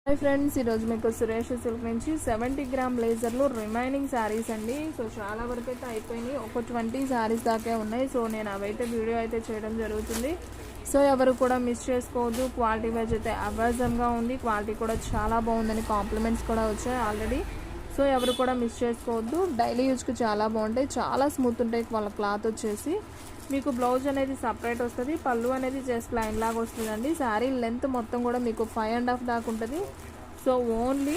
Hi friends, ఈరోజు మీకు Suresh silk నుంచి 70 గ్రామ్ లేజర్లో రిమైనింగ్ శారీస్ అండి. సో చాలా వరకు అయితే అయిపోయినాయి, ఒక 20 శారీస్ దాకా ఉన్నాయి. సో నేను అవైతే వీడియో అయితే చేయడం జరుగుతుంది. సో ఎవరు కూడా మిస్ చేసుకోవద్దు. క్వాలిటీ వైజ్ అయితే అవేజంగా ఉంది, క్వాలిటీ కూడా చాలా బాగుందని కాంప్లిమెంట్స్ కూడా వచ్చాయి ఆల్రెడీ. సో ఎవరు కూడా మిస్ చేసుకోవద్దు. డైలీ యూజ్కి చాలా బాగుంటాయి, చాలా స్మూత్ ఉంటాయి. వాళ్ళ క్లాత్ వచ్చేసి మీకు బ్లౌజ్ అనేది సపరేట్ వస్తుంది, పళ్ళు అనేది జస్ట్ లైన్ లాగా వస్తుందండి. శారీ లెంత్ మొత్తం కూడా మీకు 5.5 దాకా ఉంటుంది. సో ఓన్లీ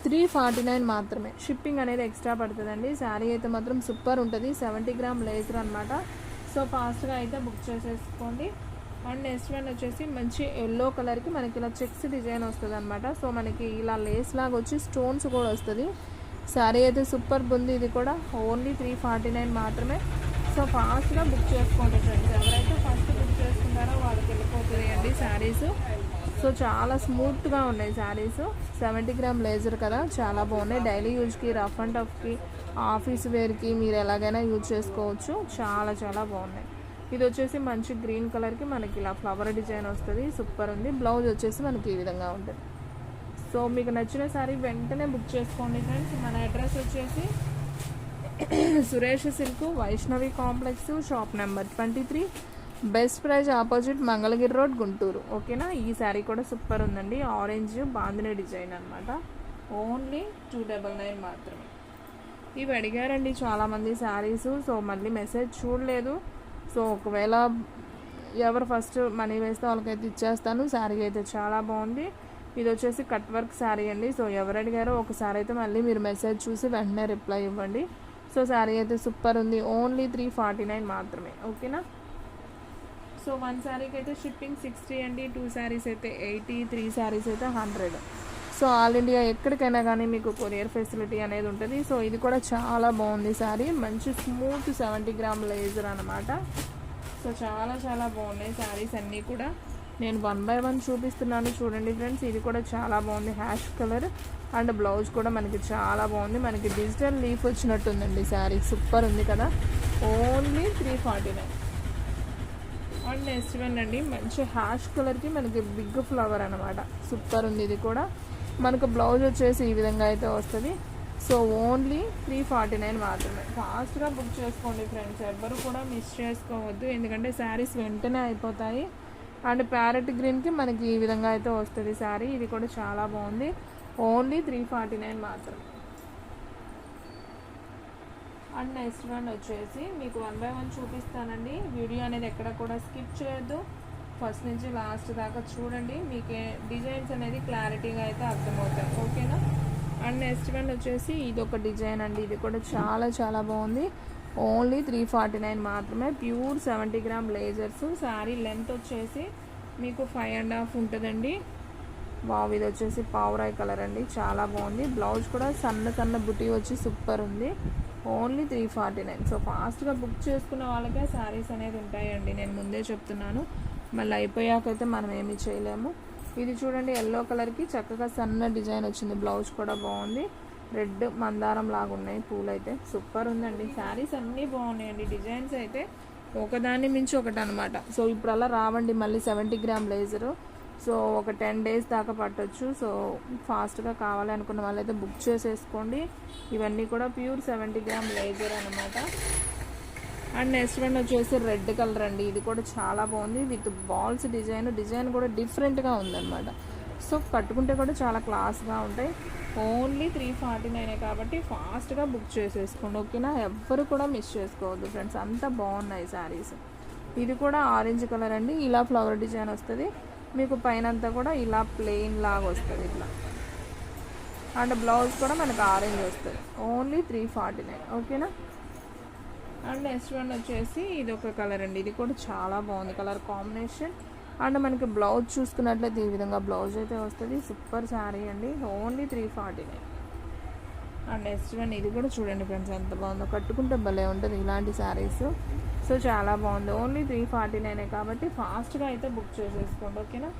349 మాత్రమే. షిప్పింగ్ అనేది ఎక్స్ట్రా పడుతుందండి. శారీ అయితే మాత్రం సూపర్ ఉంటుంది. 70 గ్రామ్ లేజర్ అనమాట. సో ఫాస్ట్గా అయితే బుక్ చేసేసుకోండి. అండ్ నెక్స్ట్ వన్ వచ్చేసి మంచి ఎల్లో కలర్కి మనకి ఇలా చెక్స్ డిజైన్ వస్తుంది అనమాట. సో మనకి ఇలా లేస్ లాగా వచ్చి స్టోన్స్ కూడా వస్తుంది. శారీ అయితే సూపర్ ఉంది. ఇది కూడా ఓన్లీ 349 మాత్రమే. సో ఫాస్ట్గా బుక్ చేసుకోండి ఫ్రెండ్స్. ఎవరైతే ఫస్ట్ బుక్ చేసుకుంటారో వాళ్ళకి వెళ్ళిపోతుంది అండి శారీస్. సో చాలా స్మూత్గా ఉన్నాయి శారీస్. 70 గ్రామ్ లేజర్ కదా, చాలా బాగున్నాయి. డైలీ యూజ్కి, రఫ్ అండ్ టఫ్కి, ఆఫీస్ వేర్కి మీరు ఎలాగైనా యూజ్ చేసుకోవచ్చు. చాలా చాలా బాగున్నాయి. ఇది వచ్చేసి మంచి గ్రీన్ కలర్కి మనకి ఇలా ఫ్లవర్ డిజైన్ వస్తుంది, సూపర్ ఉంది. బ్లౌజ్ వచ్చేసి మనకి ఈ విధంగా ఉంటుంది. సో మీకు నచ్చిన శారీ వెంటనే బుక్ చేసుకోండి ఫ్రెండ్స్. మన అడ్రస్ వచ్చేసి Suresh silk, Vaishnavi complex, shop number 23, best praise opposite Mangalagiri road, Guntur. ఓకేనా. ఈ శారీ కూడా సూపర్ ఉందండి. ఆరెంజ్ బాందిని డిజైన్ అనమాట. ఓన్లీ 299 మాత్రమే. ఇవి అడిగారండి చాలామంది శారీస్. సో మళ్ళీ మెసేజ్ చూడలేదు. సో ఒకవేళ ఎవరు ఫస్ట్ మనీ వేస్తే వాళ్ళకైతే ఇచ్చేస్తాను. శారీ అయితే చాలా బాగుంది. ఇది వచ్చేసి కట్ వర్క్ శారీ అండి. సో ఎవరు అడిగారో ఒకసారి అయితే మళ్ళీ మీరు మెసేజ్ చూసి వెంటనే రిప్లై ఇవ్వండి. సో శారీ అయితే సూపర్ ఉంది. ఓన్లీ 349 మాత్రమే. ఓకేనా. సో 1 శారీకి అయితే షిప్పింగ్ 60 అండి, 2 శారీస్ అయితే 80, 3 శారీస్ అయితే 100. సో ఆల్ ఇండియా ఎక్కడికైనా కానీ మీకు కొరియర్ ఫెసిలిటీ అనేది ఉంటుంది. సో ఇది కూడా చాలా బాగుంది శారీ. మంచి స్మూత్ 70 గ్రామ్ లేజర్ అనమాట. సో చాలా చాలా బాగున్నాయి శారీస్ అన్నీ కూడా. నేను 1 by 1 చూపిస్తున్నాను చూడండి ఫ్రెండ్స్. ఇది కూడా చాలా బాగుంది, హ్యాష్ కలర్. అండ్ బ్లౌజ్ కూడా మనకి చాలా బాగుంది. మనకి డిజిటల్ లీఫ్ వచ్చినట్టుందండి శారీ. సూపర్ ఉంది కదా. ఓన్లీ 349. అండ్ నెక్స్ట్ వన్ అండి, మంచి హ్యాష్ కలర్కి మనకి బిగ్ ఫ్లవర్ అనమాట. సూపర్ ఉంది. ఇది కూడా మనకు బ్లౌజ్ వచ్చేసి ఈ విధంగా అయితే వస్తుంది. సో ఓన్లీ 349 మాత్రమే. ఫాస్ట్గా బుక్ చేసుకోండి ఫ్రెండ్స్. ఎవ్వరు కూడా మిస్ చేసుకోవద్దు, ఎందుకంటే శారీస్ వెంటనే అయిపోతాయి. అండ్ ప్యారెట్ గ్రీన్కి మనకి ఈ విధంగా అయితే వస్తుంది శారీ. ఇది కూడా చాలా బాగుంది. ఓన్లీ 349 మాత్రమే. అండ్ నెక్స్ట్ వన్ వచ్చేసి మీకు 1 by 1 చూపిస్తానండి. వీడియో అనేది ఎక్కడ కూడా స్కిప్ చేయొద్దు, ఫస్ట్ నుంచి లాస్ట్ దాకా చూడండి. మీకు డిజైన్స్ అనేది క్లారిటీగా అయితే అర్థమవుతాయి. ఓకేనా. అండ్ నెక్స్ట్ వన్ వచ్చేసి ఇది ఒక డిజైన్ అండి. ఇది కూడా చాలా చాలా బాగుంది. ఓన్లీ 349 మాత్రమే. Pure 70 gram lasers. Sari length వచ్చేసి మీకు 5.5 ఉంటుందండి. వావ్, ఇది వచ్చేసి పావురాయి కలర్ అండి, చాలా బాగుంది. బ్లౌజ్ కూడా సన్న సన్న బుటీ వచ్చి సూపర్ ఉంది. ఓన్లీ 349. సో ఫాస్ట్గా బుక్ చేసుకున్న వాళ్ళకే శారీస్ అనేది ఉంటాయండి, నేను ముందే చెప్తున్నాను. మళ్ళీ అయిపోయాకైతే మనం ఏమీ చేయలేము. ఇది చూడండి, ఎల్లో కలర్కి చక్కగా సన్న డిజైన్ వచ్చింది. బ్లౌజ్ కూడా బాగుంది. రెడ్ మందారం లాగా ఉన్నాయి పూలు అయితే. సూపర్ ఉందండి. శారీస్ అన్నీ బాగున్నాయండి. డిజైన్స్ అయితే ఒకదాన్ని మించి ఒకటి అనమాట. సో ఇప్పుడు అలా రావండి మళ్ళీ 70 గ్రామ్ లేజరు. సో ఒక 10 days దాకా పట్టొచ్చు. సో ఫాస్ట్గా కావాలి అనుకున్న వాళ్ళైతే బుక్ చేసేసుకోండి. ఇవన్నీ కూడా ప్యూర్ 70 గ్రామ్ లేజర్ అనమాట. అండ్ నెక్స్ట్ వన్ వచ్చేసి రెడ్ కలర్ అండి. ఇది కూడా చాలా బాగుంది విత్ బాల్స్ డిజైన్ కూడా డిఫరెంట్గా ఉందన్నమాట. సో కట్టుకుంటే కూడా చాలా క్లాస్గా ఉంటాయి. ఓన్లీ 349 కాబట్టి ఫాస్ట్గా బుక్ చేసేసుకోండి. ఓకేనా. ఎవ్వరు కూడా మిస్ చేసుకోవద్దు ఫ్రెండ్స్, అంత బాగున్నాయి శారీస్. ఇది కూడా ఆరెంజ్ కలర్ అండి. ఇలా ఫ్లవర్ డిజైన్ వస్తుంది మీకు, పైన అంతా కూడా ఇలా ప్లెయిన్ లాగా వస్తుంది ఇట్లా. అండ్ బ్లౌజ్ కూడా మనకు ఆరెంజ్ వస్తుంది. ఓన్లీ 349. ఓకేనా. అండ్ నెక్స్ట్ వన్ వచ్చేసి ఇది ఒక కలర్ అండి. ఇది కూడా చాలా బాగుంది కలర్ కాంబినేషన్. అండ్ మనకి బ్లౌజ్ చూసుకున్నట్లయితే ఈ విధంగా బ్లౌజ్ అయితే వస్తుంది. సూపర్ శారీ అండి. ఓన్లీ 349. అండ్ నెక్స్ట్ వన్ ఇది కూడా చూడండి ఫ్రెండ్స్, ఎంత బాగుందో. కట్టుకుంటే భలే ఉంటుంది ఇలాంటి శారీస్. సో చాలా బాగుంది. ఓన్లీ 349 కాబట్టి ఫాస్ట్గా అయితే బుక్ చేసేసుకోండి. ఓకేనా.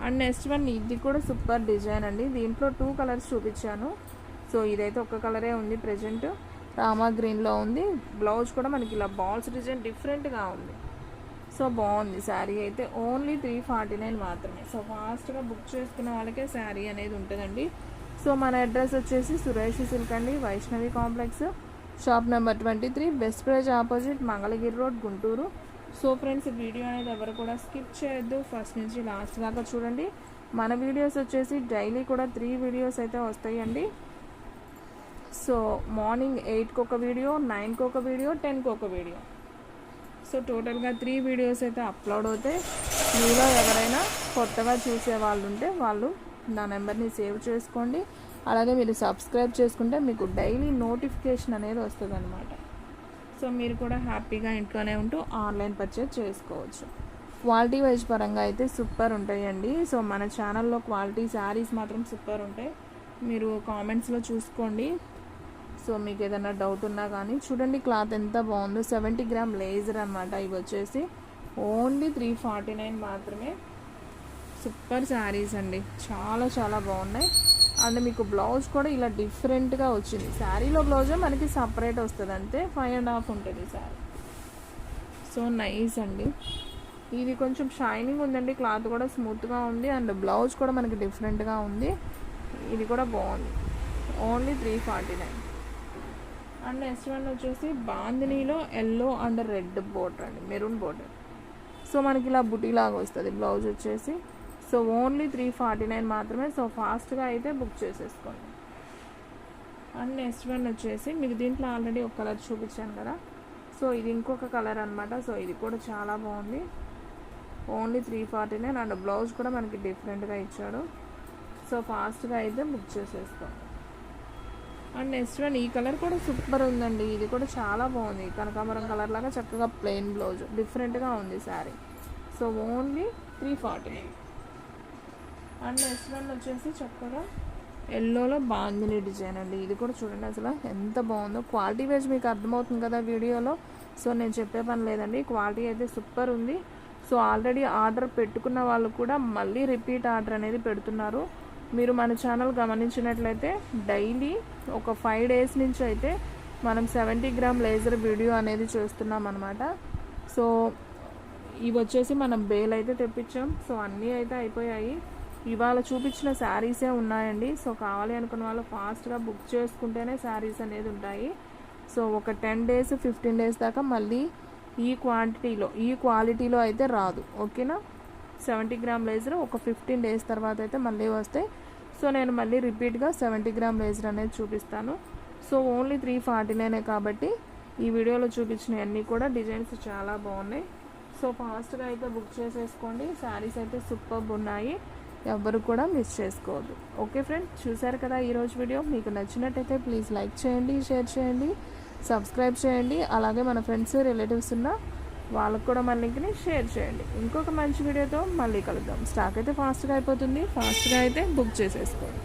అండ్ నెక్స్ట్ వన్ ఇది కూడా సూపర్ డిజైన్ అండి. దీంట్లో 2 కలర్స్ చూపించాను. సో ఇదైతే ఒక కలరే ఉంది ప్రజెంట్, రామా గ్రీన్లో ఉంది. బ్లౌజ్ కూడా మనకి ఇలా బాల్స్ డిజైన్ డిఫరెంట్గా ఉంది. సో బాగుంది శారీ అయితే. ఓన్లీ 349 మాత్రమే. సో ఫాస్ట్గా బుక్ చేసుకున్న వాళ్ళకే శారీ అనేది ఉంటుందండి. సో మన అడ్రస్ వచ్చేసి సురేష్ సిల్క్ అండి, Vaishnavi complex, shop number 23, best praise opposite, Mangalagiri road, Guntur. So friends, video అనేది ఎవరు కూడా స్కిప్ చేయొద్దు, ఫస్ట్ నుంచి లాస్ట్ దాకా చూడండి. మన వీడియోస్ వచ్చేసి డైలీ కూడా 3 వీడియోస్ అయితే వస్తాయండి. సో మార్నింగ్ 8కి ఒక వీడియో, 9కి ఒక వీడియో, 10కి ఒక వీడియో. సో టోటల్గా 3 వీడియోస్ అయితే అప్లోడ్ అవుతాయి. మీలో ఎవరైనా కొత్తగా చూసే వాళ్ళు ఉంటే వాళ్ళు నా నెంబర్ని సేవ్ చేసుకోండి. అలాగే మీరు సబ్స్క్రైబ్ చేసుకుంటే మీకు డైలీ నోటిఫికేషన్ అనేది వస్తుంది అనమాట. సో మీరు కూడా హ్యాపీగా ఇంట్లోనే ఉంటూ ఆన్లైన్ పర్చేజ్ చేసుకోవచ్చు. క్వాలిటీ వైజ్ పరంగా అయితే సూపర్ ఉంటాయండి. సో మన ఛానల్లో క్వాలిటీ శారీస్ మాత్రం సూపర్ ఉంటాయి. మీరు కామెంట్స్లో చూసుకోండి. సో మీకు ఏదైనా డౌట్ ఉన్నా కానీ చూడండి, క్లాత్ ఎంత బాగుందో. 70 గ్రామ్ లేజర్ అనమాట. ఇవి వచ్చేసి ఓన్లీ 349 మాత్రమే. సూపర్ శారీస్ అండి, చాలా చాలా బాగున్నాయి. అండ్ మీకు బ్లౌజ్ కూడా ఇలా డిఫరెంట్గా వచ్చింది. శారీలో బ్లౌజే మనకి సపరేట్ వస్తుంది, అంతే 5.5 ఉంటుంది శారీ. సో నైస్ అండి. ఇది కొంచెం షైనింగ్ ఉందండి, క్లాత్ కూడా స్మూత్గా ఉంది. అండ్ బ్లౌజ్ కూడా మనకి డిఫరెంట్గా ఉంది. ఇది కూడా బాగుంది. ఓన్లీ 349. అండ్ నెక్స్ట్ వన్ వచ్చేసి బాందినీలో ఎల్లో అండ్ రెడ్ బోర్డర్ అండి, మెరూన్ బోర్డర్. సో మనకి ఇలా బుటీలాగా వస్తుంది బ్లౌజ్ వచ్చేసి. సో ఓన్లీ 349 మాత్రమే. సో ఫాస్ట్గా అయితే బుక్ చేసేసుకోండి. అండ్ నెక్స్ట్ వన్ వచ్చేసి మీకు దీంట్లో ఆల్రెడీ ఒక కలర్ చూపించాను కదా, సో ఇది ఇంకొక కలర్ అనమాట. సో ఇది కూడా చాలా బాగుంది. ఓన్లీ 349. అండ్ బ్లౌజ్ కూడా మనకి డిఫరెంట్గా ఇచ్చాడు. సో ఫాస్ట్గా అయితే బుక్ చేసేసుకోండి. అండ్ నెక్స్ట్ వన్ ఈ కలర్ కూడా సూపర్ ఉందండి. ఇది కూడా చాలా బాగుంది. కనకాంబరం కలర్ లాగా చక్కగా ప్లెయిన్ బ్లౌజ్, డిఫరెంట్గా ఉంది sari. So only 349. And next one వచ్చేసి చక్కగా ఎల్లోలో బాందిని డిజైన్ అండి. ఇది కూడా చూడండి అసలు ఎంత బాగుందో. క్వాలిటీ వైజ్ మీకు అర్థమవుతుంది కదా వీడియోలో. సో నేను చెప్పే పని లేదండి, క్వాలిటీ అయితే సూపర్ ఉంది. సో ఆల్రెడీ ఆర్డర్ పెట్టుకున్న వాళ్ళు కూడా మళ్ళీ రిపీట్ ఆర్డర్ అనేది పెడుతున్నారు. మీరు మన ఛానల్ గమనించినట్లయితే డైలీ ఒక 5 డేస్ నుంచి అయితే మనం 70 గ్రామ్ లేజర్ వీడియో అనేది చేస్తున్నాం అనమాట. సో ఇవి వచ్చేసి మనం బేల్ అయితే తెప్పించాం. సో అన్నీ అయితే అయిపోయాయి. ఇవాళ చూపించిన శారీసే ఉన్నాయండి. సో కావాలి అనుకున్న వాళ్ళు ఫాస్ట్గా బుక్ చేసుకుంటేనే శారీస్ అనేది ఉంటాయి. సో ఒక 10 డేస్ 15 డేస్ దాకా మళ్ళీ ఈ క్వాలిటీలో అయితే రాదు. ఓకేనా. 70 గ్రామ్ లేజర్ ఒక 15 డేస్ తర్వాత అయితే మళ్ళీ వస్తాయి. సో నేను మళ్ళీ రిపీట్గా 70 గ్రామ్ లేజర్ అనేది చూపిస్తాను. సో ఓన్లీ 349 కాబట్టి ఈ వీడియోలో చూపించిన అన్నీ కూడా డిజైన్స్ చాలా బాగున్నాయి. సో ఫాస్ట్గా అయితే బుక్ చేసేసుకోండి. శారీస్ అయితే సూపర్ ఉన్నాయి, ఎవ్వరు కూడా మిస్ చేసుకోవద్దు. ఓకే ఫ్రెండ్స్, చూసారు కదా ఈరోజు వీడియో. మీకు నచ్చినట్టయితే ప్లీజ్ లైక్ చేయండి, షేర్ చేయండి, సబ్స్క్రైబ్ చేయండి. అలాగే మన ఫ్రెండ్స్ రిలేటివ్స్ ఉన్న వాళ్ళకు కూడా మన లింక్ని షేర్ చేయండి. ఇంకొక మంచి వీడియోతో మళ్ళీ కలుద్దాం. స్టాక్ అయితే ఫాస్ట్గా అయిపోతుంది, ఫాస్ట్గా అయితే బుక్ చేసేసుకోండి.